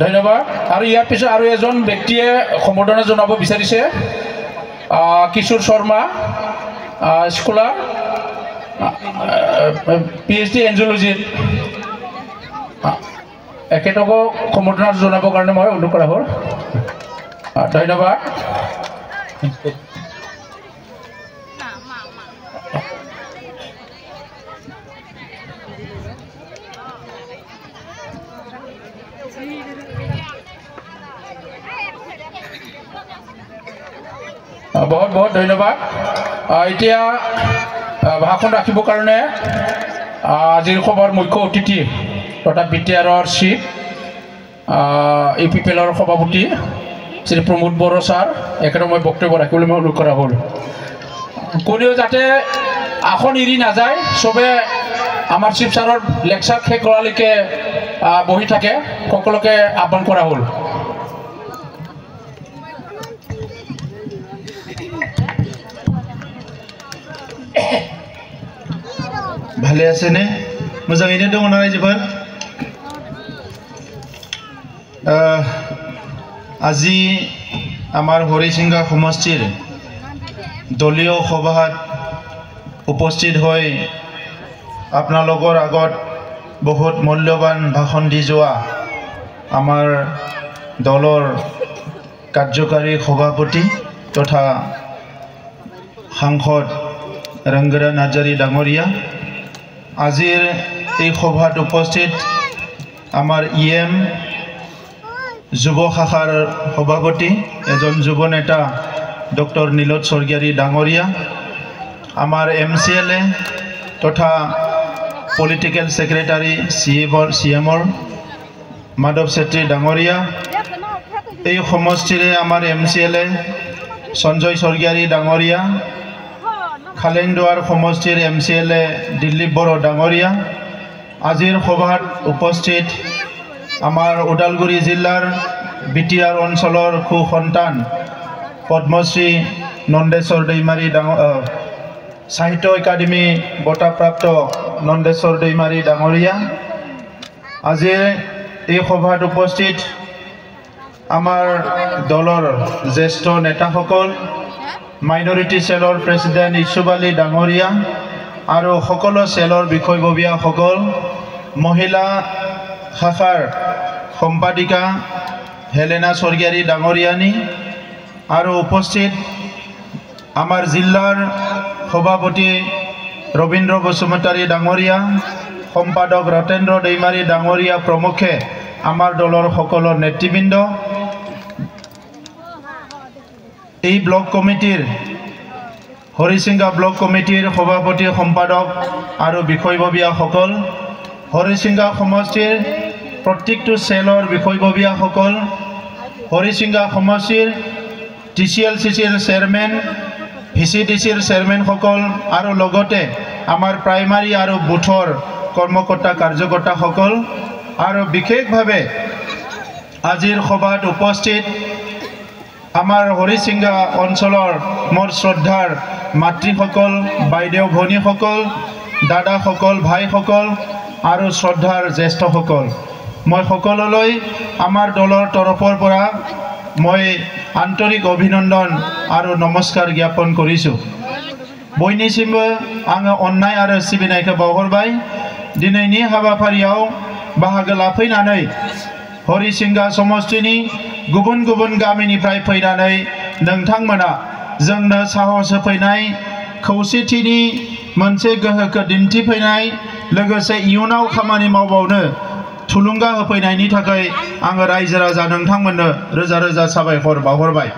ধন্যবাদ। আৰু ইয়াৰ পিছত আৰু এজন ব্যক্তিয়ে সম্বৰ্ধনা জনাব বিচাৰিছে, কিশোৰ শৰ্মা, স্কলাৰ, PhD এনজিঅ'লজিত। এখেতকো সম্বৰ্ধনা জনাবৰ কাৰণে মই অনুৰোধ কৰা হ'ল। ধন্যবাদ। বহুত বহুত ধন্যবাদ। এতিয়া ভাষণ ৰাখিবৰ কাৰণে আজিৰ সভাৰ মুখ্য অতিথি তথা BTRৰ চিফ UPPLৰ সভাপতি শ্ৰী প্ৰমোদ বড়ো ছাৰ, এখেতক মই বক্তব্য ৰাখিবলৈ মই অনুৰোধ কৰা হ'ল। কোনেও যাতে আসন এৰি নাযায়, চবে আমাৰ চিফ ছাৰৰ লেকচাৰ শেষ কৰালৈকে বহি থাকে, সকলোকে আহ্বান কৰা হ'ল। ভালে আছেনে? মোজাङैनो दङ ना रायजोफोर? আজি আমাৰ হৰিচিঙ্গা সমষ্টিৰ দলীয় সভাত উপস্থিত হৈ আপোনালোকৰ আগত বহুত মূল্যৱান ভাষণ দি যোৱা আমাৰ দলৰ কাৰ্যকাৰী সভাপতি তথা সাংসদ ৰংগৰা নাৰ্জাৰী ডাঙৰীয়া, আজিৰ এই সভাত উপস্থিত আমাৰ EM যুৱ শাখাৰ সভাপতি এজন যুৱ নেতা ডক্টৰ নীলোৎ স্বৰ্গীয়াৰী ডাঙৰীয়া, আমাৰ MCLA তথা পলিটিকেল সেক্ৰেটাৰী CMৰ মাধৱ চেত্ৰী ডাঙৰীয়া, এই সমষ্টিৰে আমাৰ MCLA সঞ্জয় স্বৰ্গীয়াৰী ডাঙৰীয়া, খালেংদুৱাৰ সমষ্টিৰ MCLA দিলীপ বড়ো ডাঙৰীয়া, আজিৰ সভাত উপস্থিত আমাৰ ওদালগুৰি জিলাৰ BTR অঞ্চলৰ সুসন্তান পদ্মশ্ৰী নন্দেশ্বৰ দৈমাৰী সাহিত্য একাডেমী বঁটাপ্ৰাপ্ত নন্দেশ্বৰ দৈমাৰী ডাঙৰীয়া, আজিৰ এই সভাত উপস্থিত আমাৰ দলৰ জ্যেষ্ঠ নেতাসকল, মাইনৰিটি সেলৰ প্ৰেসিডেন্ট ইছুব আলী ডাঙৰীয়া আৰু সকলো সেলৰ বিষয়ববীয়াসকল, মহিলা শাখাৰ সম্পাদিকা হেলেনা স্বৰ্গীয়াৰী ডাঙৰীয়ানী আৰু উপস্থিত আমাৰ জিলাৰ সভাপতি ৰবীন্দ্ৰ বসুমতাৰী ডাঙৰীয়া, সম্পাদক ৰতেন্দ্ৰ দৈমাৰী ডাঙৰীয়া প্ৰমুখে আমাৰ দলৰ সকলো নেতৃবৃন্দ, এই ব্লক কমিটিৰ হৰিচিঙ্গা ব্লক কমিটিৰ সভাপতি সম্পাদক আৰু বিষয়ববীয়াসকল, হৰিচিঙ্গা সমষ্টিৰ প্ৰত্যেকটো সেলৰ বিষয়ববীয়াসকল, হৰিচিঙ্গা সমষ্টিৰ TCLCCৰ চেয়াৰমেন, VCDCৰ চেয়াৰমেনসকল আৰু লগতে আমাৰ প্ৰাইমাৰী আৰু বুথৰ কৰ্মকৰ্তা কাৰ্যকৰ্তাসকল আৰু বিশেষভাৱে আজিৰ সভাত উপস্থিত আমাৰ হৰিচিঙ্গা অঞ্চলৰ মোৰ শ্ৰদ্ধাৰ মাতৃসকল, বাইদেউ ভনীসকল, দাদাসকল, ভাইসকল আৰু শ্ৰদ্ধাৰ জ্যেষ্ঠসকল, মই সকলোলৈ আমাৰ দলৰ তৰফৰ পৰা মই আন্তৰিক অভিনন্দন আৰু নমস্কাৰ জ্ঞাপন কৰিছোঁ। বয়निसिमबो आङो अननाय आरो सिबिनायखौ बावहरबाय। दिनैनि हाबाफारियाव बाहागो लाफैनानै हरिसिंगा समष्टिनि गुबुन गुबुन गामिनिफ्राय फैनानै नोंथांमोना जोंनो साहस होफैनाय, खौसेथिनि मोनसे गोहोखौ दिन्थिफैनाय, लोगोसे इयुनाव खामानि मावबावनो थुलुंगा होफैनायनि थाखाय आङो रायजो राजा नोंथांमोननो रोजा रोजा साबायखर बावहरबाय।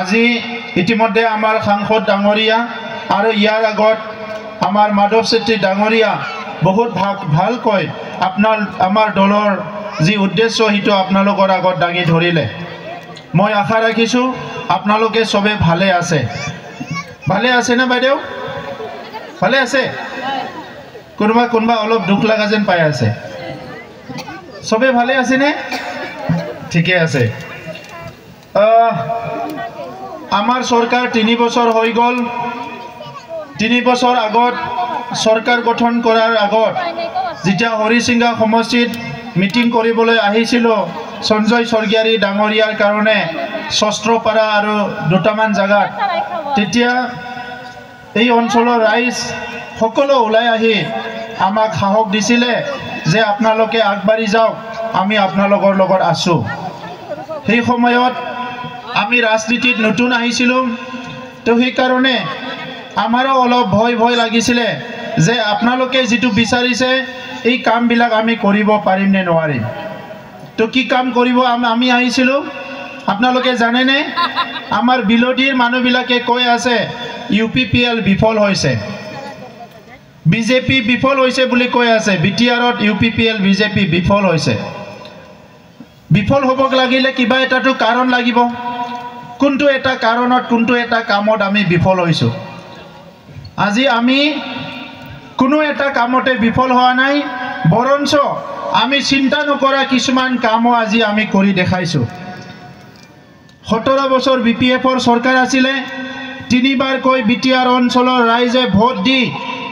আজি ইতিমধ্যে আমাৰ সাংসদ ডাঙৰীয়া আৰু ইয়াৰ আগত আমাৰ মাধৱ চেত্ৰী ডাঙৰীয়া বহুত ভালকৈ আমাৰ দলৰ যি উদ্দেশ্য সেইটো আপোনালোকৰ আগত দাঙি ধৰিলে। মই আশা ৰাখিছোঁ আপোনালোকে সবে ভালে আছে। ভালে আছে না বাইদেউ? ভালে আছে? কোনোবা কোনোবা অলপ দুখ লগা যেন পাই আছে। সবে ভালে আছে নে? ঠিকে আছে। আমাৰ সৰকাৰ 3 বছৰ হয়ে গল। 3 বছৰ আগত চৰকাৰ গঠন কৰাৰ আগত যেতিয়া হৰিসিংগা সমষ্টিত মিটিং কৰিবলৈ আহিছিল সঞ্জয় স্বৰ্গীয়াৰী ডাঙৰীয়াৰ কাৰণে শস্ত্ৰপাৰা আৰু দুটামান জাগাত তেতিয়া এই অঞ্চলৰ ৰাইজ সকলো ওলাই আহি আমাক সাহস দিছিলে যে আপোনালোকে আগবাঢ়ি যাওক আমি আপোনালোকৰ লগত আছো সেই সময়ত আমি ৰাজনীতিত নতুন আহিছিলো তো সেই কাৰণে আমাৰো অলপ ভয় লাগিছিলে যে আপোনালোকে যেটো বিচাৰিছে এই কামবিলাক আমি কৰিব পাৰিম নে নোৱাৰিম তো কি কাম কৰিব আমি আহিছিলো আপোনালোকে জানে নে আমাৰ বিৰোধীৰ মানুহবিলাকে কৈ আছে ইউপিপিএল বিফল হৈছে বিজেপি বিফল হৈছে বুলি কৈ আছে বিটিআৰত ইউপিপিএল বিজেপি বিফল হৈছে বিফল হ'ব লাগিলে কিবা এটাটো কাৰণ লাগিব কোনটো এটা কাৰণত কোনটো এটা কামত আমি বিফল হৈছো আজি আমি কোনো এটা কামতে বিফল হোৱা নাই বৰঞ্চ আমি চিন্তা নকৰা কিছুমান কামো আজি আমি কৰি দেখাইছো 17 বছৰ বিপিএফৰ চৰকাৰ আছিলে তিনিবাৰ কৈ বিটিআৰ অঞ্চলৰ ৰাইজে ভোট দি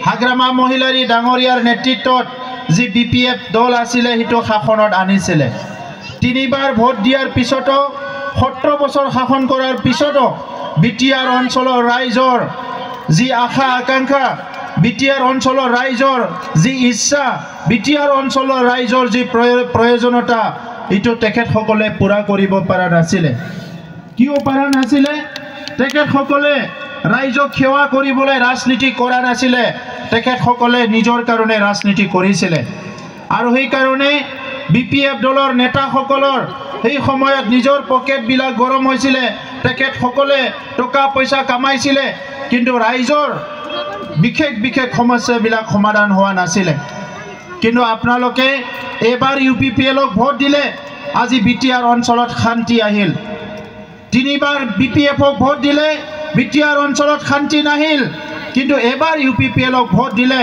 হাগ্ৰামা মহিলাৰী ডাঙৰীয়াৰ নেতৃত্বত যি বিপিএফ দল আছিলে হিটো শাসনত আনিছিলে তিনিবাৰ ভোট দিয়াৰ পিছতো 17 বছৰ শাসন কৰাৰ পিছতো বিটিআৰ অঞ্চলৰ ৰাইজৰ যি আশা আকাংক্ষা বিটিআৰ অঞ্চলৰ ৰাইজৰ যি ইচ্ছা বিটিআৰ অঞ্চলৰ ৰাইজৰ যি প্ৰয়োজনতা ইটো তেখেতসকলে পুৰা কৰিব পৰা নাছিলে কিয় পৰা নাছিলে তেখেতসকলে ৰাইজক সেৱা কৰিবলৈ ৰাজনীতি কৰা নাছিলে তেখেতসকলে নিজৰ কাৰণে ৰাজনীতি কৰিছিলে আৰু সেই কাৰণে বিপিএফ দলৰ নেতাসকলৰ এই সময়ত নিজৰ পকেট বিলাক গৰম হৈছিলে তেখেতসকলে টকা পইচা কামাইছিলে কিন্তু ৰাইজৰ বিশেষ সমস্যাবিলাক সমাধান হোৱা নাছিলে কিন্তু আপোনালোকে এবাৰ ইউপিপিএলক ভোট দিলে আজি বিটিআৰ অঞ্চলত শান্তি আহিল তিনিবাৰ বিপিএফক ভোট দিলে বিটিআৰ অঞ্চলত শান্তি নাহিল কিন্তু এবাৰ ইউপিপিএলক ভোট দিলে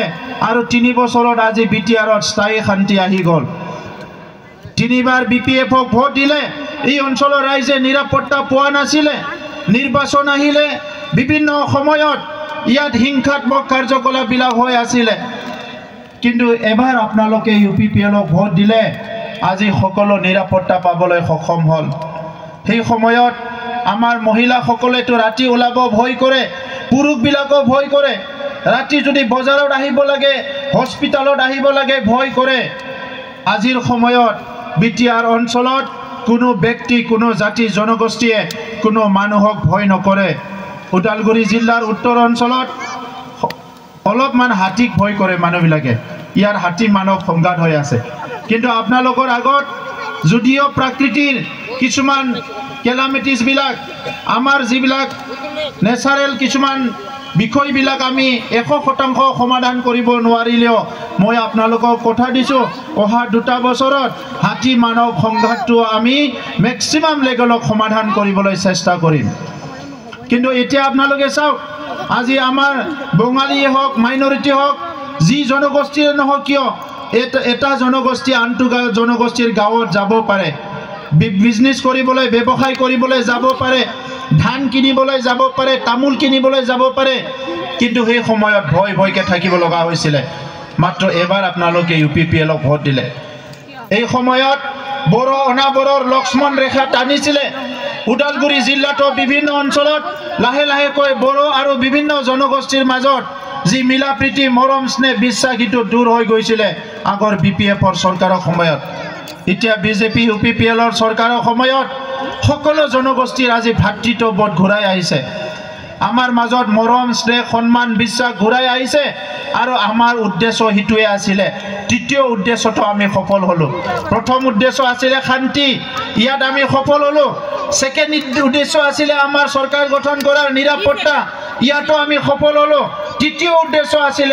আৰু 3 বছৰত আজি বিটিআৰত স্থায়ী শান্তি আহি গল তিনিবাৰ বিপিএফক ভোট দিলে এই অঞ্চলৰ ৰাইজে নিৰাপত্তা পোৱা নাছিলে নিৰ্বাচন আহিলে বিভিন্ন সময়ত ইয়াত হিংসাত্মক কাৰ্যকলাপবিলাক হৈ আছিলে কিন্তু এবাৰ আপোনালোকে ইউপিপিএলক ভোট দিলে আজি সকলো নিৰাপত্তা পাবলৈ সক্ষম হল সেই সময়ত আমাৰ মহিলাসকলেতো ৰাতি ওলাব ভয় কৰে পুৰুষবিলাকো ভয় কৰে ৰাতি যদি বজাৰত আহিব লাগে হস্পিটালত আহিব লাগে ভয় কৰে আজিৰ সময়ত বিটিআৰ অঞ্চলত কোনো ব্যক্তি কোনো জাতি জনগোষ্ঠীয়ে কোনো মানুহক ভয় নকৰে ওদালগুৰি জিলাৰ উত্তৰ অঞ্চলত অলপমান হাতীক ভয় কৰে মানুহবিলাকে ইয়াৰ হাতী মানৱ সংঘাত হৈ আছে কিন্তু আপোনালোকৰ আগত যদিও প্ৰাকৃতিৰ কিছুমান কেলামিটিজ বিলাক আমাৰ যিবিলাক নেচাৰেল কিছুমান বিষয়বিলাক আমি 100% সমাধান কৰিব নোৱাৰিলেও মই আপোনালোকক কথা দিছো অহা 2 বছৰত হাতী মানৱ সংঘাতটো আমি ম্যাক্সিমাম লেভেলত সমাধান কৰিবলৈ চেষ্টা কৰিম কিন্তু এতিয়া আপোনালোকে চাওক আজি আমাৰ বঙালী হওক মাইনৰিটি হওক যি জনগোষ্ঠীৰ নহওক কিয় এটা জনগোষ্ঠী আনটো জনগোষ্ঠীৰ গাঁৱত যাব পাৰে বিজনেস কৰিবলৈ ব্যৱসায় কৰিবলৈ যাব পাৰে ধান কিনিবলৈ যাব পাৰে তামুল কিনিবলৈ যাব পাৰে কিন্তু সেই সময়ত ভয়কে থাকিব লগা হৈছিল মাত্ৰ এবাৰ আপোনালোকে ইউপিপিএলক ভোট দিলে এই সময়ত বড় অনাবৰৰ লক্ষ্মণ ৰেখা টানিছিলে ওদালগুৰি জিলাতো বিভিন্ন অঞ্চলত লাহে কৈ বড় আৰু বিভিন্ন জনগোষ্ঠীৰ মাজত যি মিলা প্ৰীতি মৰম স্নেহ বিশ্বাসিটো দূৰ হৈ গৈছিল আগৰ বিপিএফৰ চৰকাৰৰ সময়ত এতিয়া বিজেপি ইউপিপিএলৰ চৰকাৰৰ সময়ত সকলো জনগোষ্ঠীৰ আজি ভাতৃত্ববোধ ঘূৰাই আহিছে আমাৰ মাজত মৰম স্নেহ সন্মান বিশ্বাস ঘূৰাই আহিছে আৰু আমাৰ উদ্দেশ্য হিটোৱে আছিল তৃতীয় উদ্দেশ্যটো আমি সফল হলো প্ৰথম উদ্দেশ্য আছিল শান্তি ইয়াত আমি সফল হলো সেকেন্ড উদ্দেশ্য আছিল আমাৰ চৰকাৰ গঠন কৰাৰ নিৰাপত্তা ইয়াতো আমি সফল হলো তৃতীয় উদ্দেশ্য আছিল